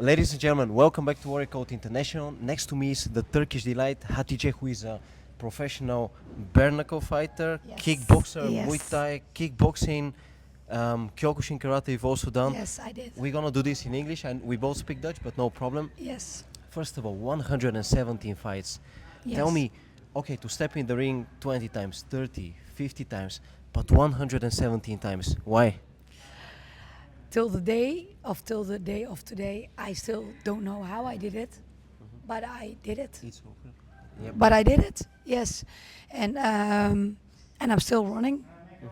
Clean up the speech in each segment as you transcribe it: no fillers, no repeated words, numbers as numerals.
Ladies and gentlemen, welcome back to Warrior Code International. Next to me is the Turkish delight, Hatice, who is a professional bare-knuckle fighter, Yes. kickboxer, Yes. Muay Thai, kickboxing, Kyokushin Karate you've also done. Yes, I did. We're gonna do this in English, and we both speak Dutch, but no problem. Yes. First of all, 117 fights. Yes. Tell me, okay, to step in the ring 20 times, 30, 50 times, but 117 times, why? Till the day of today, I still don't know how I did it, but I did it. It's okay. Yep. But I did it. Yes, and I'm still running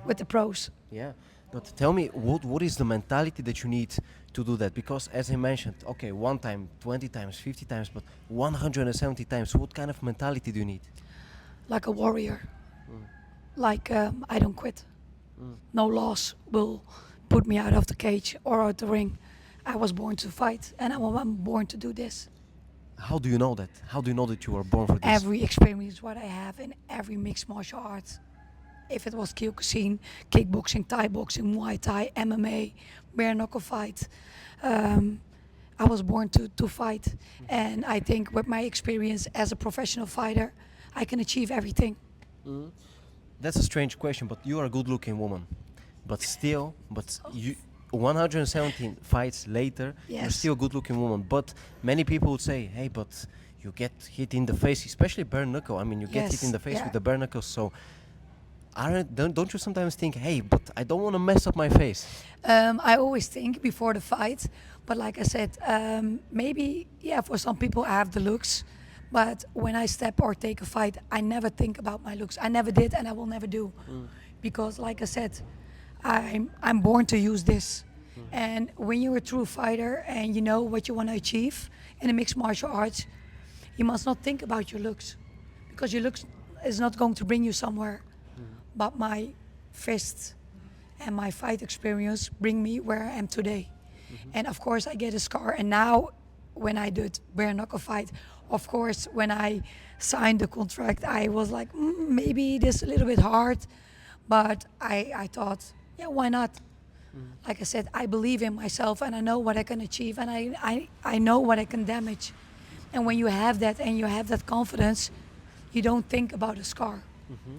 with the pros. Yeah, but tell me, what is the mentality that you need to do that? Because as I mentioned, okay, one time, 20 times, 50 times, but 170 times, what kind of mentality do you need? Like a warrior. Like I don't quit. No loss will put me out of the cage or out the ring. I was born to fight, and I'm born to do this. How do you know that? How do you know that you were born for this? Every experience what I have in every mixed martial arts. If it was Kyokushin, kickboxing, Thai boxing, Muay Thai, MMA, bare-knuckle fight, I was born to fight. And I think with my experience as a professional fighter, I can achieve everything. That's a strange question, but you are a good-looking woman. But still, you 117 fights later, you're Yes. still a good-looking woman. But many people would say, hey, but you get hit in the face, especially bare-knuckle. I mean, you get hit in Yes, the face yeah. with the bare-knuckle, so don't you sometimes think, hey, but I don't want to mess up my face? I always think before the fight, but like I said, maybe, yeah, for some people I have the looks, but when I step or take a fight, I never think about my looks. I never did, and I will never do. Because like I said, I'm born to use this. And when you're a true fighter and you know what you want to achieve in a mixed martial arts, you must not think about your looks, because your looks is not going to bring you somewhere. But my fists and my fight experience bring me where I am today. And of course I get a scar. And now when I did bare-knuckle fight, of course when I signed the contract, I was like, maybe this is a little bit hard. But I thought, yeah, why not? Like I said, I believe in myself and I know what I can achieve, and I know what I can damage. And when you have that and you have that confidence, you don't think about a scar.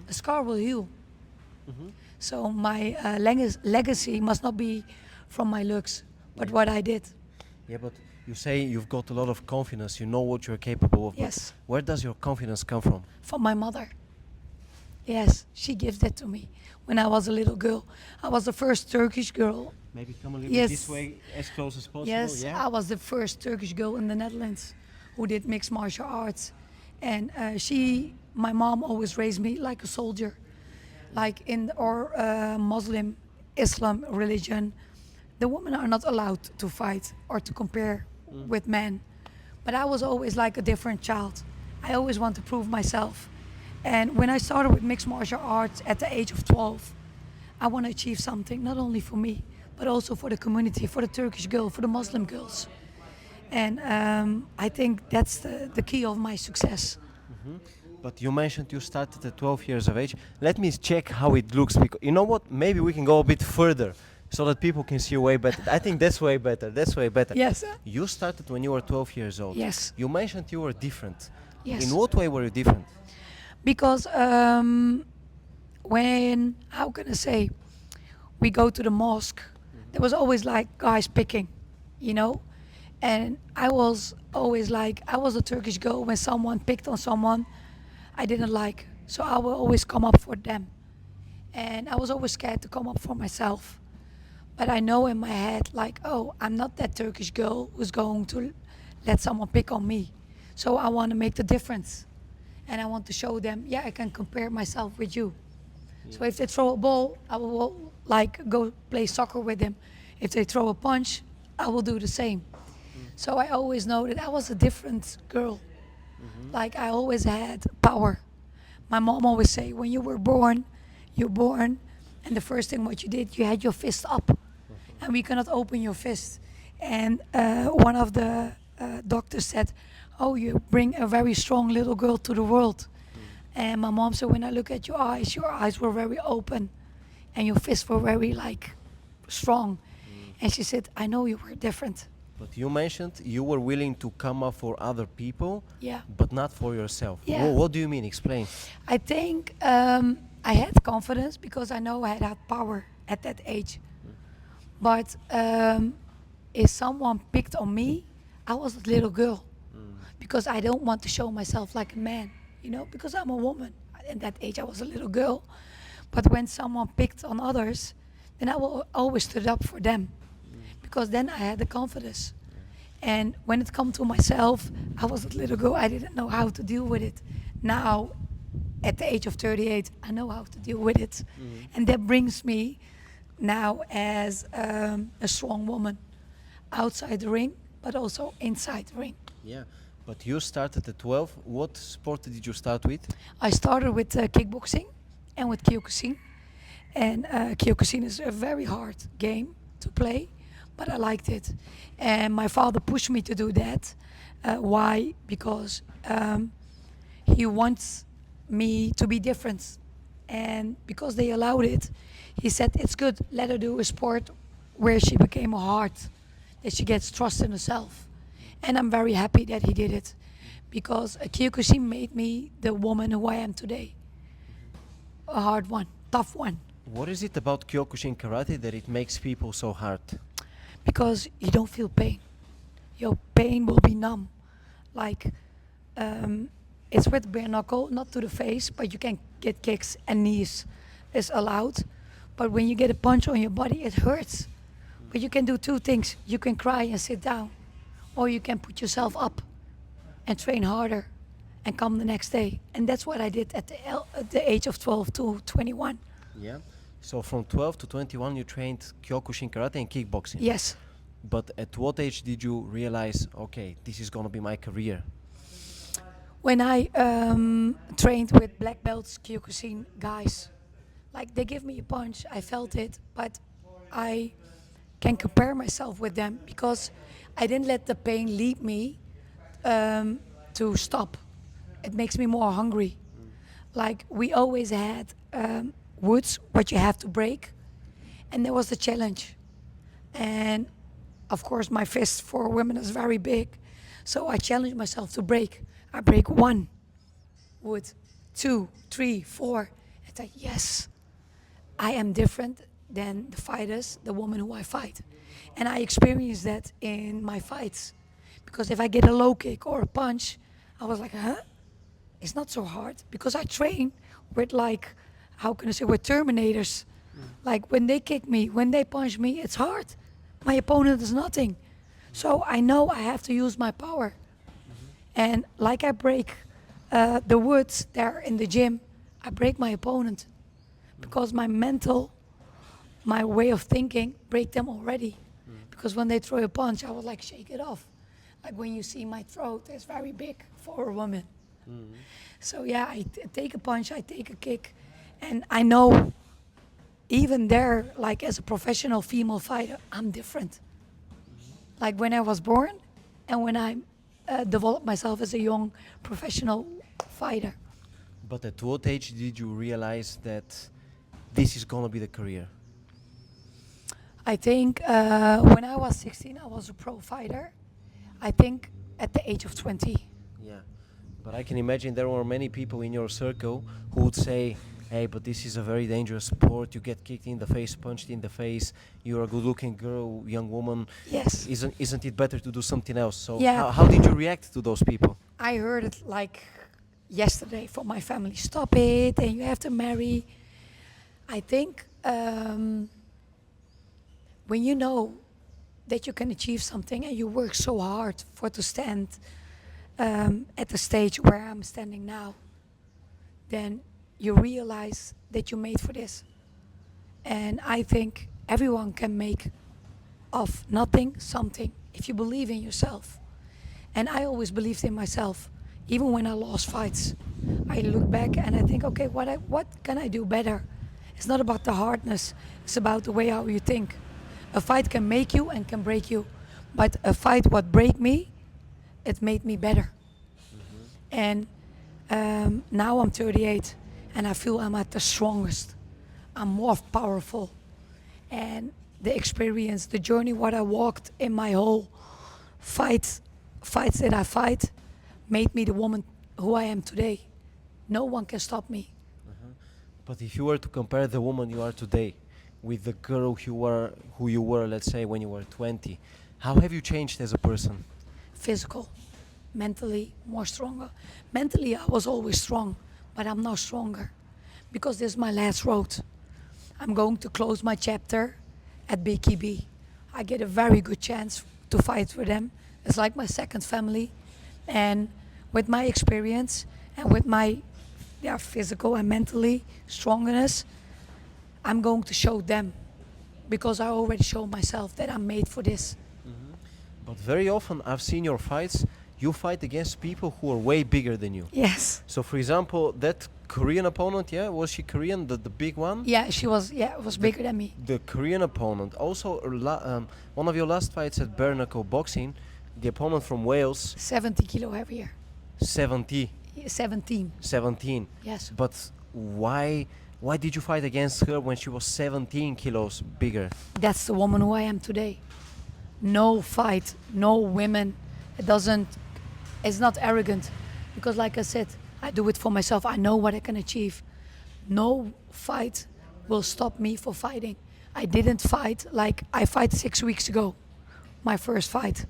A scar will heal. So my legacy must not be from my looks, but what I did. Yeah, but you say you've got a lot of confidence, you know what you're capable of. but Yes. Where does your confidence come from? From my mother. Yes, she gives that to me. When I was a little girl, I was the first Turkish girl. Maybe come a little Yes. bit this way, as close as possible. Yes, Yeah. I was the first Turkish girl in the Netherlands who did mixed martial arts. And my mom always raised me like a soldier. Like in our Muslim, Islam religion, the women are not allowed to fight or to compare with men. But I was always like a different child. I always want to prove myself. And when I started with mixed martial arts at the age of 12, I want to achieve something, not only for me, but also for the community, for the Turkish girl, for the Muslim girls. And I think that's the key of my success. But you mentioned you started at 12 years of age. Let me check how it looks. Because you know what? Maybe we can go a bit further so that people can see way better. I think that's way better. That's way better. Yes. You started when you were 12 years old. Yes. You mentioned you were different. Yes. In what way were you different? Because when, how can I say, we go to the mosque, there was always like guys picking, you know? And I was always like, I was a Turkish girl. When someone picked on someone, I didn't like. So I will always come up for them. And I was always scared to come up for myself. But I know in my head, like, oh, I'm not that Turkish girl who's going to let someone pick on me. So I want to make the difference. And I want to show them, yeah, I can compare myself with you. So if they throw a ball, I will like go play soccer with them. If they throw a punch, I will do the same. So I always know that I was a different girl. Like I always had power. My mom always say, when you were born, you're born, and the first thing what you did, you had your fist up, and we cannot open your fist. And one of the doctors said, oh, you bring a very strong little girl to the world. And my mom said, when I look at your eyes were very open, and your fists were very like strong. And she said, I know you were different. But you mentioned you were willing to come up for other people, Yeah. but not for yourself. Yeah. What do you mean? Explain. I think I had confidence because I know I had power at that age. But if someone picked on me, I was a little girl because I don't want to show myself like a man, you know, because I'm a woman. At that age, I was a little girl. But when someone picked on others, then I will always stood up for them because then I had the confidence. And when it come to myself, I was a little girl. I didn't know how to deal with it. Now, at the age of 38, I know how to deal with it, and that brings me now as a strong woman outside the ring, but also inside the ring. Yeah. But you started at 12. What sport did you start with? I started with kickboxing and with Kyokushin, and Kyokushin is a very hard game to play, but I liked it. And my father pushed me to do that. Why? Because he wants me to be different. And because they allowed it, he said, it's good, let her do a sport where she became a heart, that she gets trust in herself. And I'm very happy that he did it, because Kyokushin made me the woman who I am today. A hard one, tough one. What is it about Kyokushin Karate that it makes people so hard? Because you don't feel pain. Your pain will be numb. Like, it's with bare-knuckle, not to the face, but you can get kicks and knees is allowed. But when you get a punch on your body, it hurts. But you can do two things. You can cry and sit down, or you can put yourself up and train harder and come the next day. And that's what I did at the age of 12 to 21. Yeah. So from 12 to 21 you trained Kyokushin Karate and kickboxing. Yes. But at what age did you realize, okay, this is gonna be my career? When I trained with black belts, Kyokushin guys, like they give me a punch, I felt it, but I can compare myself with them because I didn't let the pain lead me to stop. It makes me more hungry. Like we always had woods, what you have to break, and there was the challenge. And of course, my fist for women is very big, so I challenged myself to break. I break 1 wood, 2, 3, 4. It's like, yes, I am different than the fighters, the woman who I fight. And I experience that in my fights. Because if I get a low kick or a punch, I was like, huh? It's not so hard. Because I train with like, how can I say, with Terminators. Like when they kick me, when they punch me, it's hard. My opponent is nothing. So I know I have to use my power. And like I break the woods there in the gym, I break my opponent. Because my mental, my way of thinking, break them already. Because when they throw a punch, I would like shake it off. Like when you see my throat, it's very big for a woman. So yeah, I take a punch, I take a kick. And I know even there, like as a professional female fighter, I'm different. Like when I was born and when I developed myself as a young professional fighter. But at what age did you realize that this is gonna be the career? I think when I was 16, I was a pro fighter. I think at the age of 20. Yeah. But I can imagine there were many people in your circle who would say, hey, but this is a very dangerous sport. You get kicked in the face, punched in the face. You're a good-looking girl, young woman. Yes. Isn't it better to do something else? So Yeah. how did you react to those people? I heard it like yesterday from my family. Stop it, and you have to marry. I think when you know that you can achieve something and you work so hard for to stand at the stage where I'm standing now, then you realize that you made for this. And I think everyone can make of nothing something if you believe in yourself. And I always believed in myself. Even when I lost fights, I look back and I think, okay, what can I do better? It's not about the hardness, it's about the way how you think. A fight can make you and can break you, but a fight what break me, it made me better. And now I'm 38 and I feel I'm at the strongest. I'm more powerful. And the experience, the journey, what I walked in my whole fights that I fight made me the woman who I am today. No one can stop me. But if you were to compare the woman you are today with the girl who you were, let's say, when you were 20, how have you changed as a person? Physical, mentally, more stronger. Mentally, I was always strong, but I'm now stronger because this is my last road. I'm going to close my chapter at BKB. I get a very good chance to fight with them. It's like my second family. And with my experience and with my physical and mentally strongness, I'm going to show them because I already showed myself that I'm made for this. But very often I've seen your fights, you fight against people who are way bigger than you. Yes. So for example, that Korean opponent, yeah, was she Korean, the big one? Yeah, she was. Yeah, was bigger than me. The Korean opponent. Also, one of your last fights at Bare-Knuckle boxing, the opponent from Wales, 70 kilo heavier. 70, 17. 17. Yes. But why did you fight against her when she was 17 kilos bigger? That's the woman who I am today. No fight, no women. It's not arrogant. Because like I said, I do it for myself. I know what I can achieve. No fight will stop me for fighting. I didn't fight like I fight 6 weeks ago. My first fight.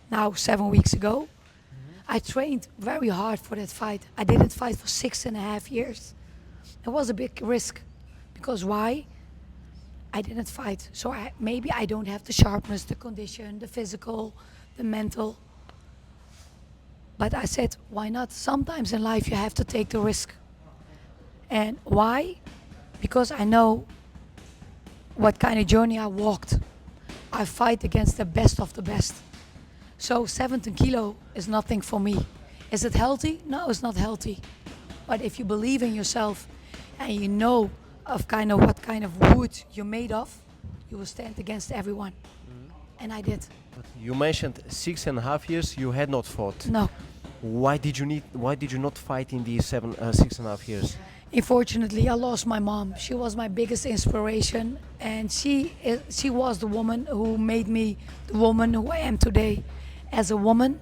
Now 7 weeks ago. I trained very hard for that fight. I didn't fight for 6.5 years. It was a big risk. Because why? I didn't fight. So maybe I don't have the sharpness, the condition, the physical, the mental. But I said, why not? Sometimes in life you have to take the risk. And why? Because I know what kind of journey I walked. I fight against the best of the best. So 17 kilo is nothing for me. Is it healthy? No, it's not healthy. But if you believe in yourself and you know what kind of wood you're made of, you will stand against everyone. And I did. But you mentioned 6.5 years you had not fought. No. Why did you not fight in these 6.5 years? Unfortunately, I lost my mom. She was my biggest inspiration, and she was the woman who made me the woman who I am today, as a woman,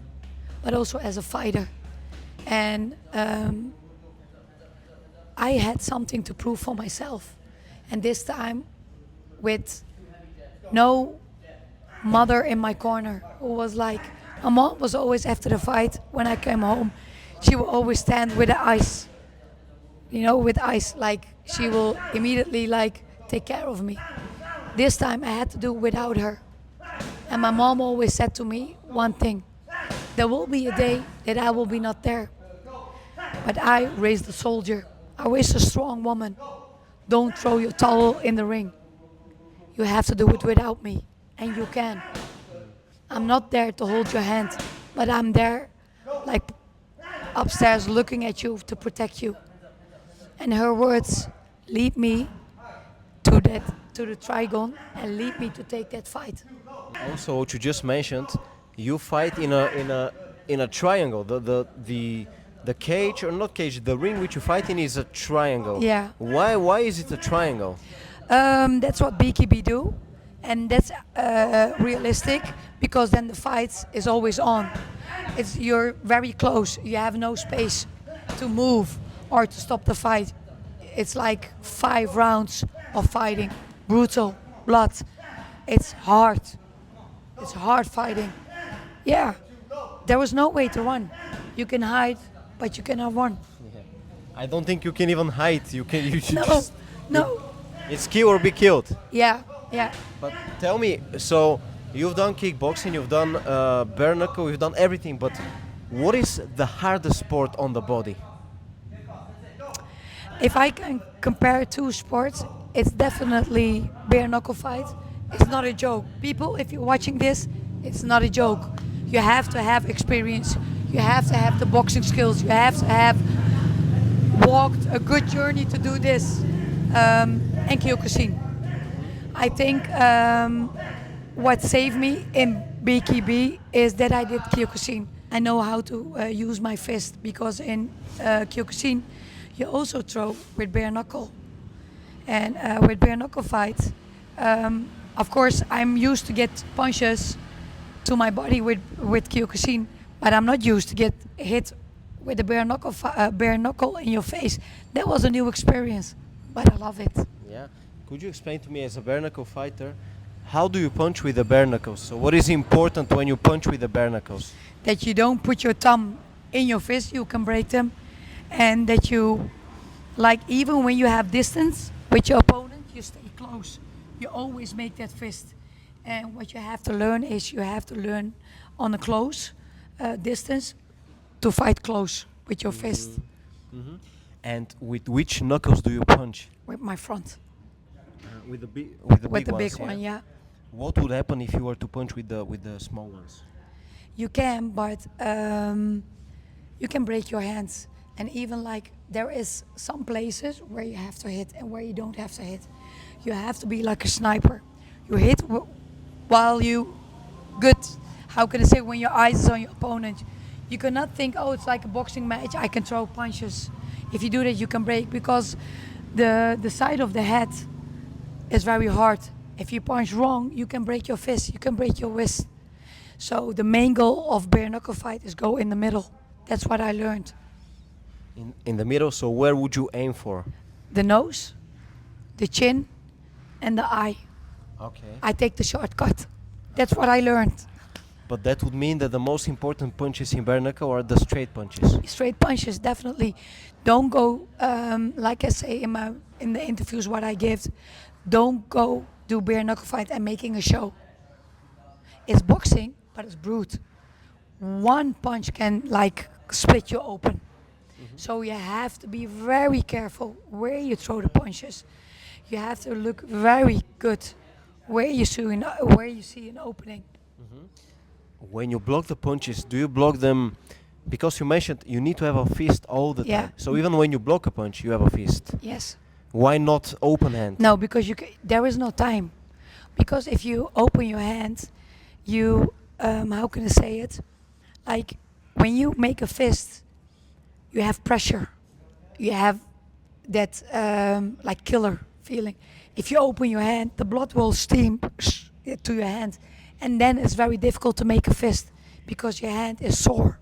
but also as a fighter. And I had something to prove for myself, and this time, with no mother in my corner, who was like, my mom was always after the fight. When I came home, she would always stand with the ice. With ice, like she will immediately take care of me. This time I had to do without her. And my mom always said to me one thing: there will be a day that I will be not there. But I raised a soldier. I raised a strong woman. Don't throw your towel in the ring. You have to do it without me. And you can. I'm not there to hold your hand, but I'm there upstairs looking at you to protect you. And her words lead me to the trigon and lead me to take that fight. Also, what you just mentioned, you fight in a triangle. The cage, or not cage, the ring which you fight in is a triangle. Yeah. Why is it a triangle? That's what BKB do, and that's realistic because then the fight is always on. You're very close. You have no space to move or to stop the fight. It's like 5 rounds of fighting, brutal, blood. It's hard. It's hard fighting. Yeah, there was no way to run. You can hide, but you cannot run. I don't think you can even hide. You should No, just, no. it's kill or be killed. Yeah, yeah. But tell me, so you've done kickboxing, you've done bare-knuckle, you've done everything, but what is the hardest sport on the body? If I can compare 2 sports, it's definitely bare-knuckle fight. It's not a joke. People, if you're watching this, it's not a joke. You have to have experience. You have to have the boxing skills. You have to have walked a good journey to do this. And Kyokushin. I think what saved me in BKB is that I did Kyokushin. I know how to use my fist because in Kyokushin you also throw with bare-knuckle. And with bare-knuckle fights, of course I'm used to get punches to my body with Kyokushin, but I'm not used to get hit with a bare knuckle in your face. That was a new experience, but I love it. Yeah. Could you explain to me, as a bare knuckle fighter, how do you punch with the bare knuckles? So what is important when you punch with the bare knuckles? That you don't put your thumb in your fist, you can break them, and that you, like, even when you have distance with your opponent, you stay close. You always make that fist. And what you have to learn is you have to learn on a close distance to fight close with your fist. Mm-hmm. And with which knuckles do you punch? With my front. With the big Big ones, one, yeah. What would happen if you were to punch with the small ones? You can, but you can break your hands. And even like there is some places where you have to hit and where you don't have to hit. You have to be like a sniper. You hit while you good. How can I say, when your eyes is on your opponent? You cannot think, oh, it's like a boxing match, I can throw punches. If you do that, you can break, because the side of the head is very hard. If you punch wrong, you can break your fist, you can break your wrist. So the main goal of bare knuckle fight is go in the middle. That's what I learned. In the middle, so where would you aim for? The nose, the chin, and the eye. Okay. I take the shortcut. That's what I learned. But that would mean that the most important punches in bare knuckle are the straight punches. Straight punches, definitely. Don't go, like I say in the interviews what I give, don't go do bare knuckle fight and making a show. It's boxing, but it's brute. One punch can like split you open. So you have to be very careful where you throw the punches. You have to look very good where you see an opening. When you block the punches, do you block them? Because you mentioned you need to have a fist all the Yeah. time. So even when you block a punch, you have a fist. Yes. Why not open hand? No, because there is no time. Because if you open your hand, you, how can I say it? Like when you make a fist, you have pressure. You have that like killer feeling. If you open your hand, the blood will steam to your hand. And then it's very difficult to make a fist because your hand is sore.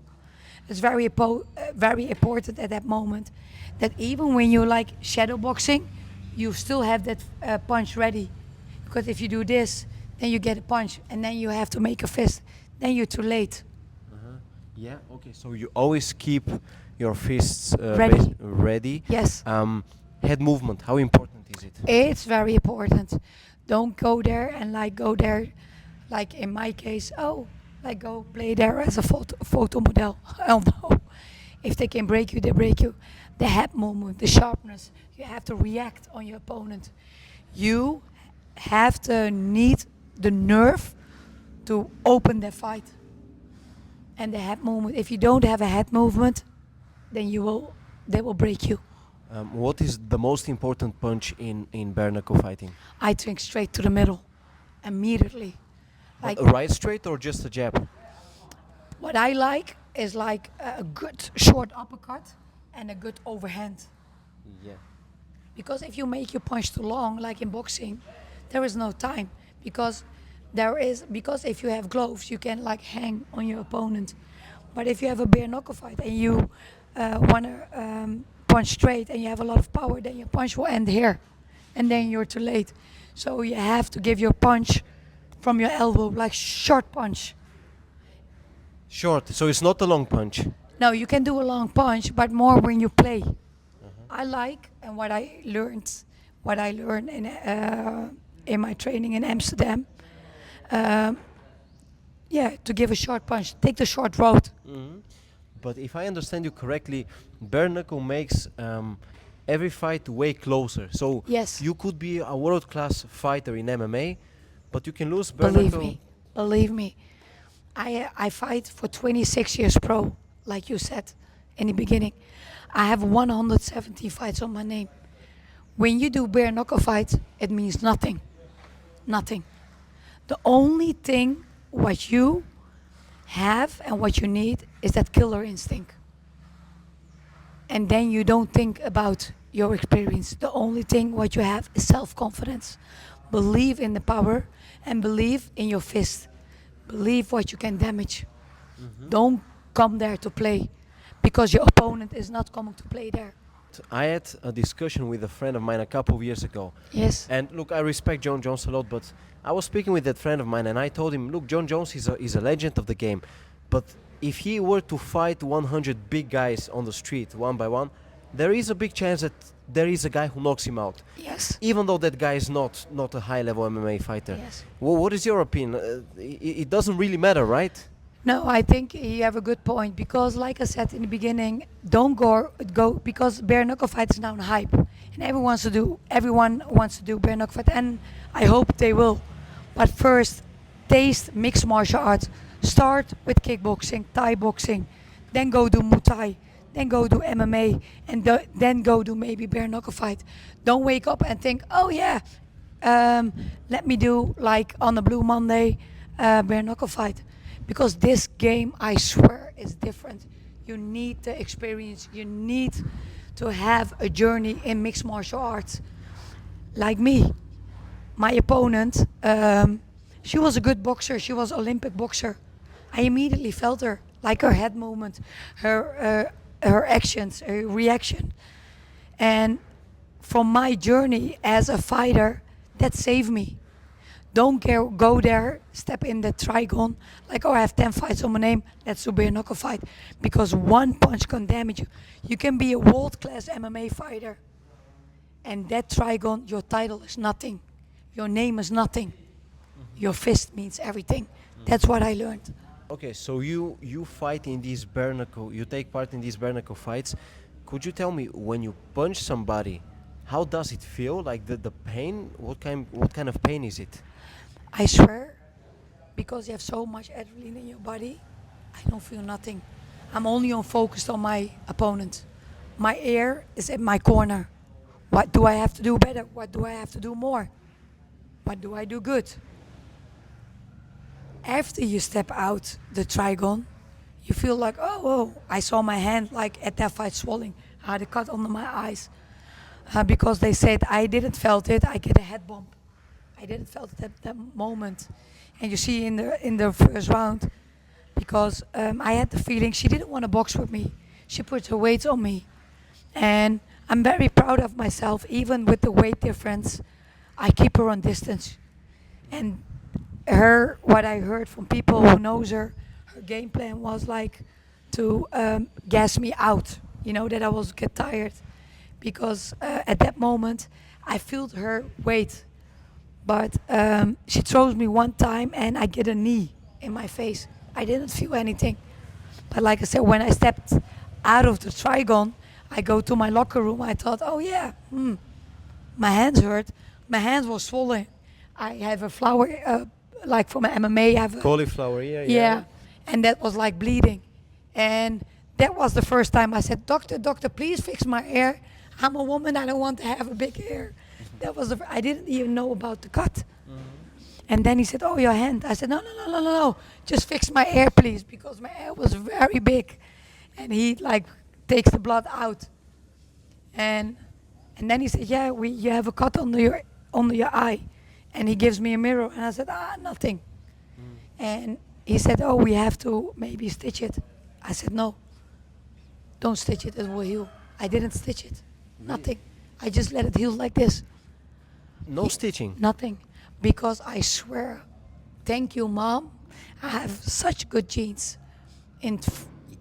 It's very important at that moment that even when you like shadow boxing, you still have that punch ready. Because if you do this, then you get a punch, and then you have to make a fist. Then you're too late. Yeah. Okay. So you always keep your fists Ready. ready. Yes. Head movement. How important is it? It's very important. Don't go there and like go there, like in my case, like go play there as a photo model. Oh no. If they can break you, they break you. The head movement, the sharpness, you have to react on your opponent. You have to need the nerve to open the fight. And the head movement, if you don't have a head movement, then they will break you. What is the most important punch in bare knuckle fighting? I think straight to the middle, immediately. Like A right straight or just a jab? what I like is like a good short uppercut and a good overhand. Yeah. Because if you make your punch too long, like in boxing, there is no time. Because if you have gloves, you can like hang on your opponent. But if you have a bare knuckle fight and you want to punch straight and you have a lot of power, then your punch will end here, and then you're too late. So you have to give your punch from your elbow, like short punch. Short. So it's not a long punch. No, you can do a long punch, but more when you play. I like, and what I learned in my training in Amsterdam, to give a short punch, take the short road. But if I understand you correctly, bare knuckle makes every fight way closer. So Yes. you could be a world-class fighter in MMA, but you can lose bare knuckle. Believe me, I fight for 26 years pro, like you said in the beginning. I have 170 fights on my name. When you do bare knuckle fights, it means nothing. Nothing. The only thing what you have and what you need is that killer instinct. And then you don't think about your experience. The only thing what you have is self-confidence. Believe in the power and believe in your fist. believe what you can damage. Don't come there to play, because your opponent is not coming to play there. I had a discussion with a friend of mine a couple of years ago. Yes. And look, I respect John Jones a lot, but I was speaking with that friend of mine and I told him, look, John Jones is a legend of the game. But if he were to fight 100 big guys on the street, one by one, there is a big chance that there is a guy who knocks him out. Yes. Even though that guy is not a high-level MMA fighter. Yes. What is your opinion? It doesn't really matter, right? No, I think you have a good point, because, like I said in the beginning, don't go because bare knuckle fight is now a hype, and everyone wants to do bare knuckle fight, and I hope they will. But first, taste mixed martial arts. Start with kickboxing, Thai boxing, then go do Muay Thai, then go do MMA, and then go do maybe bare knuckle fight. Don't wake up and think, oh yeah, let me do like on a Blue Monday bare knuckle fight. Because this game, I swear, is different. You need the experience. You need to have a journey in mixed martial arts. Like me, my opponent, she was a good boxer. She was Olympic boxer. I immediately felt her, like her head movement, her actions, her reaction. And from my journey as a fighter, that saved me. Don't go there, step in the trigon, like, oh, I have 10 fights on my name, let's do bare knuckle fight. Because one punch can damage you. You can be a world-class MMA fighter, and that trigon, your title is nothing. Your name is nothing. Your fist means everything. That's what I learned. Okay, so you fight in these bare knuckle, you take part in these bare knuckle fights. Could you tell me, when you punch somebody, how does it feel? Like the pain? What kind of pain is it? I swear, because you have so much adrenaline in your body, I don't feel nothing. I'm only focused on my opponent. My ear is in my corner. What do I have to do better? What do I have to do more? What do I do good? After you step out the trigon, you feel like, oh, I saw my hand like at that fight swelling. I had a cut under my eyes. Because they said I didn't felt it, I get a head bump. I didn't felt it at that moment. And you see in the first round, because I had the feeling she didn't want to box with me. She put her weight on me. And I'm very proud of myself, even with the weight difference. I keep her on distance. And what I heard from people who knows her game plan was like to gas me out, that I was get tired. Because at that moment, I felt her weight. But she throws me one time and I get a knee in my face. I didn't feel anything. But like I said, when I stepped out of the trigon, I go to my locker room. I thought, oh yeah, my hands hurt. My hands were swollen. I have a flower, like from MMA. I have a Cauliflower, yeah. yeah, and that was like bleeding. And that was the first time I said, doctor, please fix my hair. I'm a woman, I don't want to have a big hair. That was I didn't even know about the cut. And then he said, oh, your hand. I said, no, just fix my hair, please, because my hair was very big. And he like takes the blood out. And then he said, yeah, you have a cut under your eye. And he gives me a mirror, and I said, nothing. And he said, oh, we have to maybe stitch it. I said, no, don't stitch it, it will heal. I didn't stitch it, nothing. I just let it heal like this. No stitching? Nothing, because I swear, thank you, Mom, I have such good genes.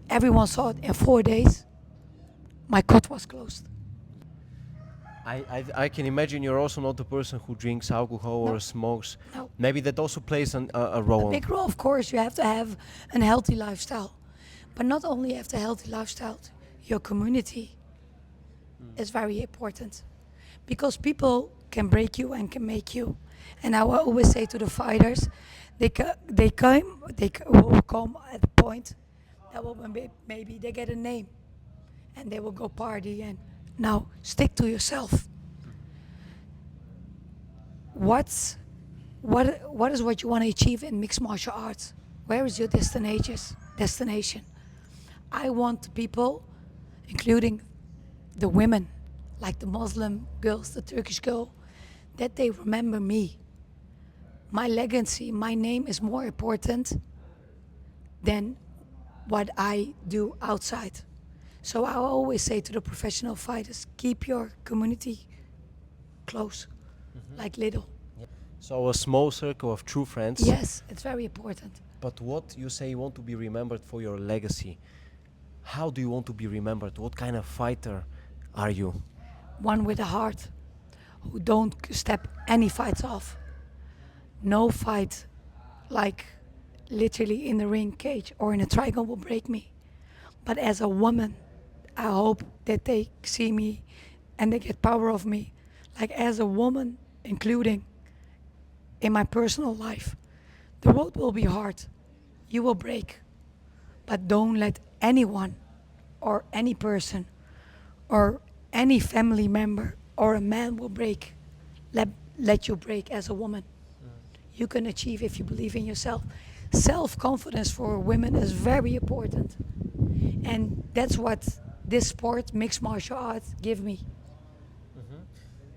Everyone saw it in 4 days, my cut was closed. I can imagine you're also not the person who drinks alcohol No. or smokes. No. Maybe that also plays a role. A big role, of course. You have to have a healthy lifestyle. But not only have the healthy lifestyle, your community is very important. Because people can break you and can make you. And I will always say to the fighters, they will come at a point that will maybe they get a name. And they will go party and now stick to yourself. What is what you want to achieve in mixed martial arts? Where is your destination? I want people, including the women, like the Muslim girls, the Turkish girl, that they remember me. my legacy, my name is more important than what I do outside. So I always say to the professional fighters, keep your community close, like little. So a small circle of true friends. Yes, it's very important. But what you say you want to be remembered for your legacy. How do you want to be remembered? What kind of fighter are you? One with a heart, who don't step any fights off. No fight, like literally in the ring cage or in a triangle, will break me. But as a woman, I hope that they see me and they get power of me. Like as a woman, including in my personal life, the world will be hard. You will break. But don't let anyone or any person or any family member or a man will break. Let you break as a woman. You can achieve if you believe in yourself. Self-confidence for women is very important. And that's what this sport, mixed martial arts, give me.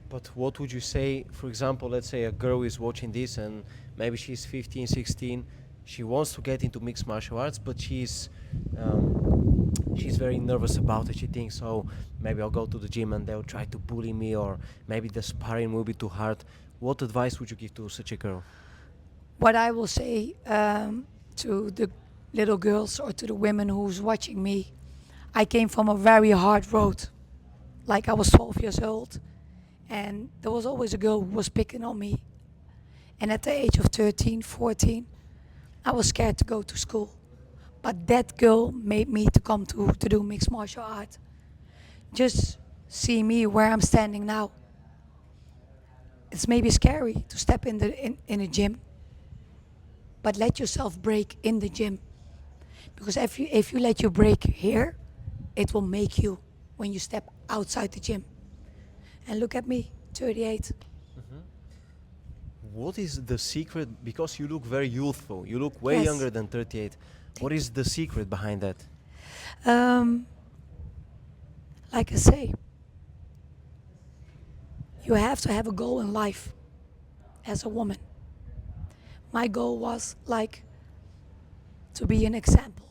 But what would you say, for example, let's say a girl is watching this and maybe she's 15, 16, she wants to get into mixed martial arts, but she's very nervous about it. She thinks, oh, maybe I'll go to the gym and they'll try to bully me, or maybe the sparring will be too hard. What advice would you give to such a girl? What I will say to the little girls or to the women who's watching me, I came from a very hard road. Like I was 12 years old and there was always a girl who was picking on me. And at the age of 13, 14, I was scared to go to school. But that girl made me to come to do mixed martial art. Just see me where I'm standing now. It's maybe scary to step in a gym, but let yourself break in the gym. Because if you let you break here, it will make you when you step outside the gym. And look at me, 38. What is the secret? Because you look very youthful. You look way Yes. younger than 38. What is the secret behind that? Like I say, you have to have a goal in life as a woman. My goal was like to be an example.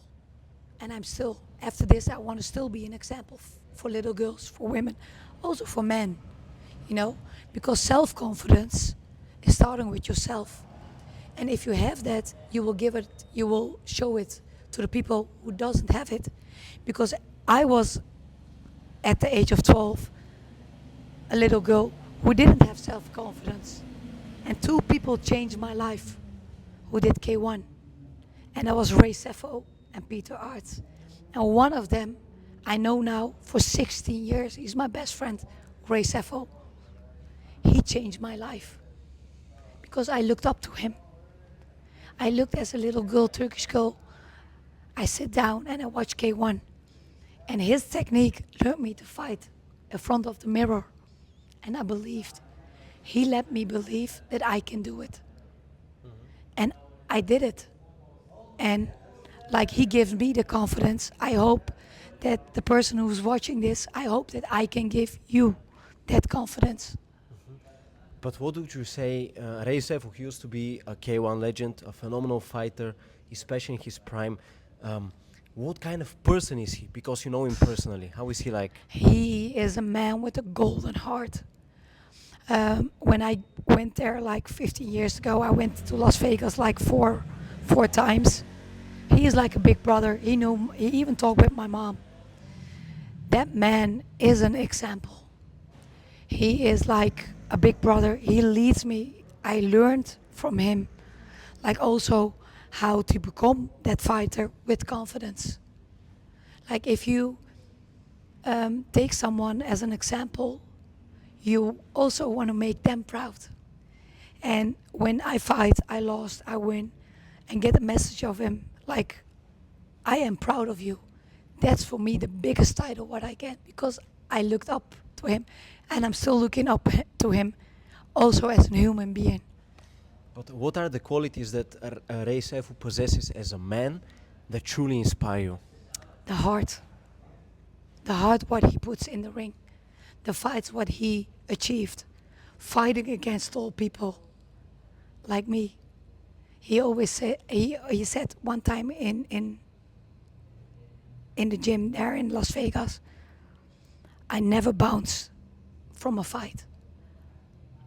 And I'm still, after this, I want to still be an example for little girls, for women, also for men, you know, because self-confidence is starting with yourself. And if you have that, you will show it to the people who doesn't have it. Because I was, at the age of 12, a little girl who didn't have self-confidence. And two people changed my life who did K1. And that was Ray Seffo and Peter Arts. And one of them, I know now for 16 years, he's my best friend, Ray Seffo. He changed my life because I looked up to him. I looked as a little girl, Turkish girl. I sit down and I watch K1. And his technique learned me to fight in front of the mirror. And I believed. He let me believe that I can do it. And I did it. And like he gives me the confidence, I hope that the person who's watching this, I hope that I can give you that confidence. But what would you say, Ray Seffo used to be a K1 legend, a phenomenal fighter, especially in his prime. What kind of person is he? Because you know him personally. How is he like? He is a man with a golden heart. When I went there like 15 years ago, I went to Las Vegas like four times. He is like a big brother. He even talked with my mom. That man is an example. He is like a big brother. He leads me. I learned from him, like also how to become that fighter with confidence. Like if you take someone as an example, you also want to make them proud. And when I fight, I lost, I win, and get a message of him like, I am proud of you. That's for me the biggest title what I get, because I looked up to him and I'm still looking up to him also as a human being. But what are the qualities that Ray Seffo possesses as a man that truly inspire you? The heart. The heart what he puts in the ring. The fights what he achieved. Fighting against all people. like me. He always said, he said one time in the gym there in Las Vegas, I never bounce from a fight.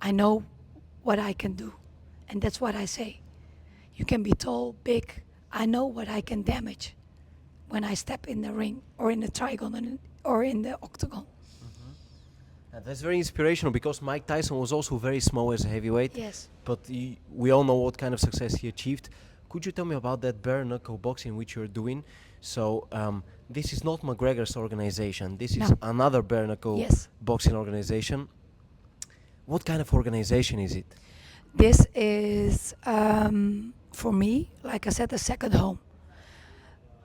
I know what I can do. And that's what I say. You can be tall, big. I know what I can damage when I step in the ring or in the trigon or in the octagon. That's very inspirational because Mike Tyson was also very small as a heavyweight. Yes. But we all know what kind of success he achieved. Could you tell me about that bare-knuckle boxing which you're doing? So this is not McGregor's organization. This is No. another bare-knuckle Yes. boxing organization. What kind of organization is it? This is, for me, like I said, a second home.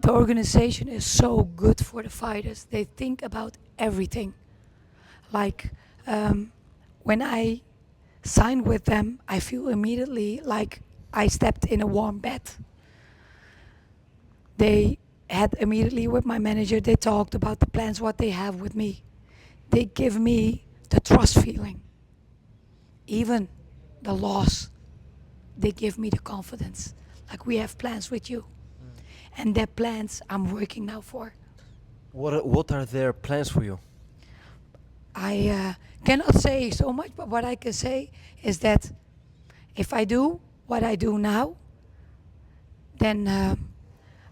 The organization is so good for the fighters. They think about everything. Like when I sign with them, I feel immediately like I stepped in a warm bed. They had immediately with my manager, they talked about the plans, what they have with me. They give me the trust feeling. Even the loss, they give me the confidence. Like, we have plans with you. And their plans I'm working now for. What are their plans for you? I cannot say so much, but what I can say is that if I do what I do now, then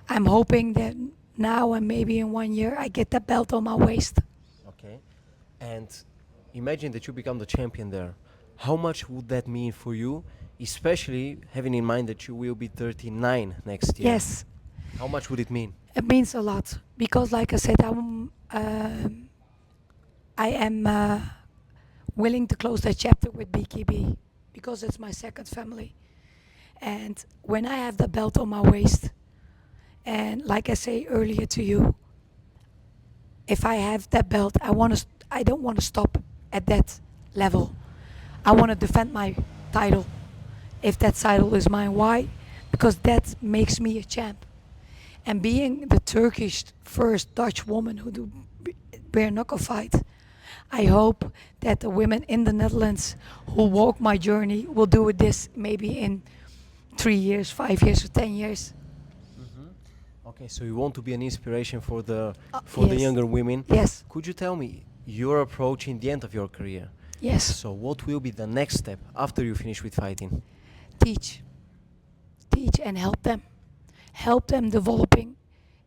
I'm hoping that now and maybe in 1 year I get that belt on my waist. Okay. And imagine that you become the champion there. How much would that mean for you, especially having in mind that you will be 39 next year? Yes, How much would it mean? it means a lot because, like I said, I am willing to close that chapter with BKB because it's my second family. And when I have the belt on my waist, and like I say earlier to you, if I have that belt, I don't want to stop at that level. I want to defend my title. If that title is mine, why? Because that makes me a champ. And being the Turkish first Dutch woman who do bare-knuckle fight, I hope that the women in the Netherlands who walk my journey will do this maybe in 3 years, 5 years, or 10 years. Okay, so you want to be an inspiration for the Yes. younger women. Yes, Could you tell me you're approaching the end of your career? yes. So what will be the next step after you finish with fighting? Teach and help them developing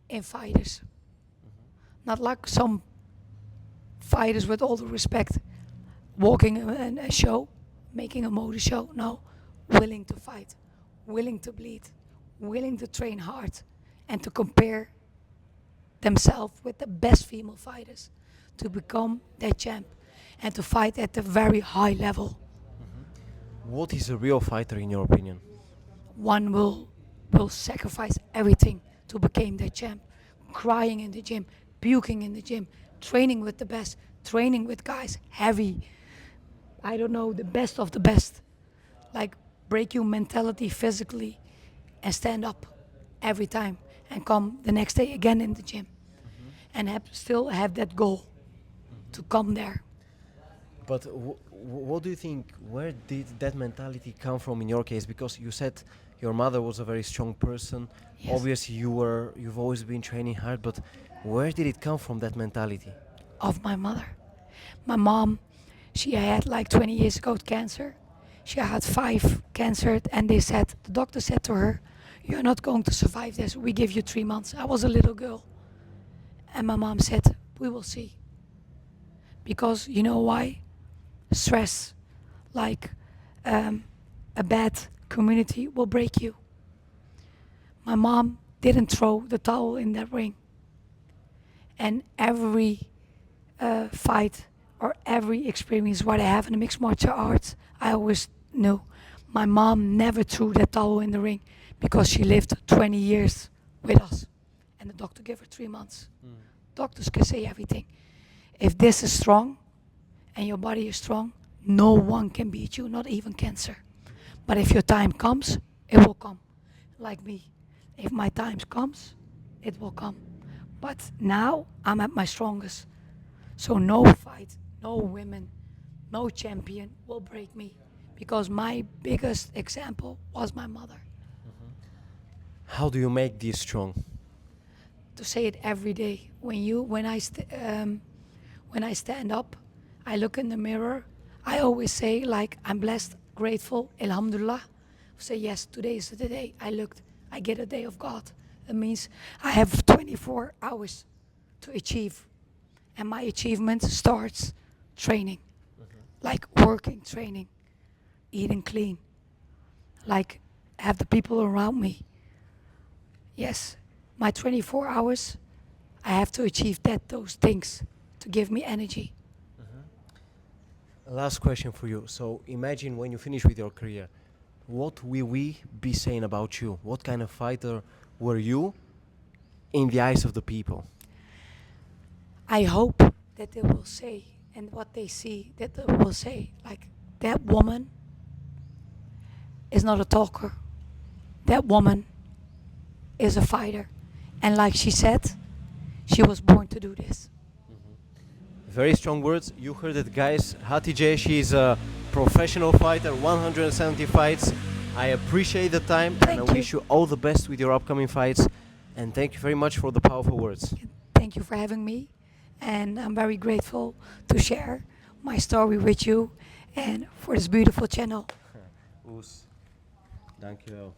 in fighters. Not like some fighters, with all the respect, walking a show, making a motor show. No, willing to fight, willing to bleed, willing to train hard, and to compare themselves with the best female fighters to become their champ and to fight at a very high level. What is a real fighter in your opinion? One will sacrifice everything to become their champ, crying in the gym, puking in the gym, training with the best, training with guys heavy, I don't know, the best of the best, like break your mentality physically and stand up every time and come the next day again in the gym and still have that goal to come there. But what do you think, where did that mentality come from in your case? Because you said your mother was a very strong person. Yes. Obviously you've always been training hard, but where did it come from, that mentality? Of my mother. My mom, she had like 20 years ago cancer. She had 5 cancer, and the doctor said to her, "You're not going to survive this. We give you 3 months." I was a little girl. And my mom said, "We will see." Because you know why? Stress, like a bad community will break you. My mom didn't throw the towel in that ring. And every fight or every experience what I have in the mixed martial arts, I always knew my mom never threw that towel in the ring because she lived 20 years with us. And the doctor gave her 3 months. Doctors can say everything. If this is strong and your body is strong, no one can beat you, not even cancer. But if your time comes, it will come. Like me. If my time comes, it will come. But now I'm at my strongest. So no fight, no women, no champion will break me because my biggest example was my mother. How do you make this strong? To say it every day. When I stand up, I look in the mirror. I always say like I'm blessed, grateful, alhamdulillah. Say yes, today is the day. I get a day of God. It means I have 24 hours to achieve, and my achievement starts training, like working, training, eating clean, like have the people around me. Yes, my 24 hours, I have to achieve those things to give me energy. Last question for you. So imagine when you finish with your career, what will we be saying about you? What kind of fighter were you in the eyes of the people? I hope that they will say, and what they see, that they will say, like, that woman is not a talker. That woman is a fighter. And like she said, she was born to do this. Very strong words. You heard it, guys. Hatice, she's a professional fighter, 170 fights. I appreciate the time, and Thank I you. wish you all the best with your upcoming fights. And thank you very much for the powerful words. Thank you for having me. And I'm very grateful to share my story with you and for this beautiful channel. Oes. Dankjewel.